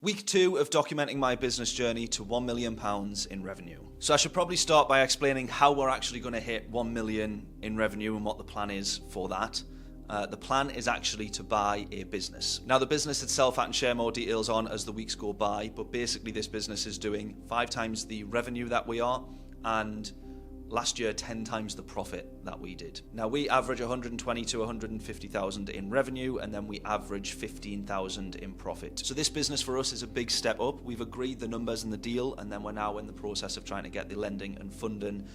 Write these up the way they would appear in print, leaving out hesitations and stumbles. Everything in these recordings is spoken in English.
Week 2 of documenting my business journey to £1 million in revenue. So I should probably start by explaining how we're actually going to hit 1 million in revenue and what the plan is for that. The plan is actually to buy a business. Now the business itself I can share more details on as the weeks go by, but basically this business is doing 5 times the revenue that we are, and last year 10 times the profit that we did. Now we average 120 to 150,000 in revenue, and then we average 15,000 in profit. So this business for us is a big step up. We've agreed the numbers and the deal, and then we're now in the process of trying to get the lending and funding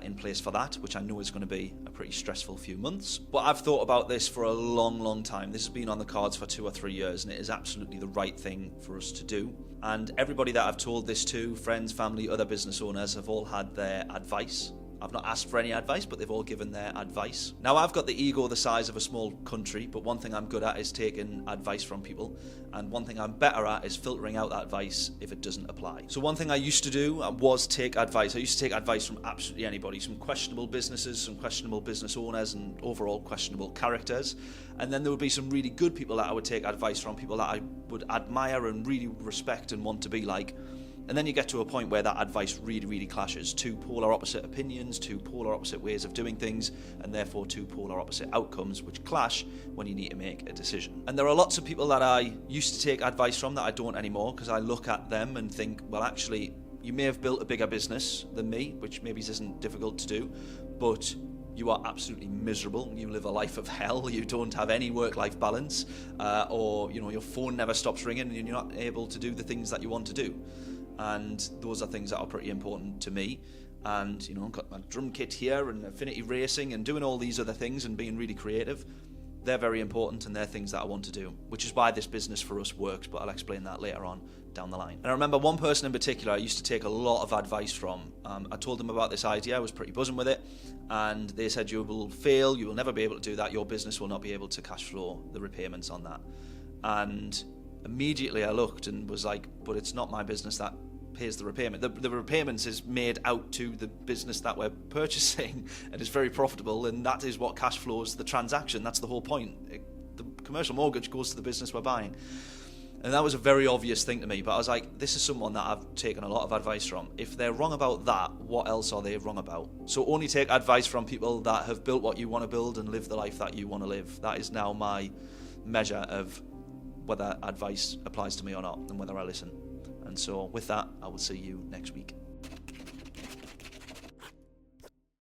in place for that, which I know is going to be a pretty stressful few months. But I've thought about this for a long time. This has been on the cards for 2 or 3 years, and it is absolutely the right thing for us to do. And everybody that I've told this to, friends, family, other business owners, have all had their advice. I've not asked for any advice, but they've all given their advice. Now, I've got the ego the size of a small country, but one thing I'm good at is taking advice from people, and one thing I'm better at is filtering out that advice if it doesn't apply. So one thing I used to do was take advice. I used to take advice from absolutely anybody, some questionable businesses, some questionable business owners, and overall questionable characters. And then there would be some really good people that I would take advice from, people that I would admire and really respect and want to be like. And then you get to a point where that advice really clashes. 2 polar opposite opinions, 2 polar opposite ways of doing things, and therefore 2 polar opposite outcomes which clash when you need to make a decision. And there are lots of people that I used to take advice from that I don't anymore, because I look at them and think, well, actually, you may have built a bigger business than me, which maybe isn't difficult to do, but you are absolutely miserable. You live a life of hell. You don't have any work-life balance, or your phone never stops ringing, and you're not able to do the things that you want to do. And those are things that are pretty important to me. And I've got my drum kit here and affinity racing and doing all these other things and being really creative. They're very important, and they're things that I want to do, which is why this business for us works, but I'll explain that later on down the line. And I remember one person in particular I used to take a lot of advice from. I told them about this idea, I was pretty buzzing with it, and they said, you will fail, you will never be able to do that, your business will not be able to cash flow the repayments on that. And immediately I looked and was like, but it's not my business that pays the repayment. The repayments is made out to the business that we're purchasing and is very profitable, and that is what cash flows the transaction. That's the whole point. The commercial mortgage goes to the business we're buying. And that was a very obvious thing to me, but I was like, this is someone that I've taken a lot of advice from. If they're wrong about that, what else are they wrong about? So only take advice from people that have built what you want to build and live the life that you want to live. That is now my measure of whether advice applies to me or not, and whether I listen. And so with that, I will see you next week.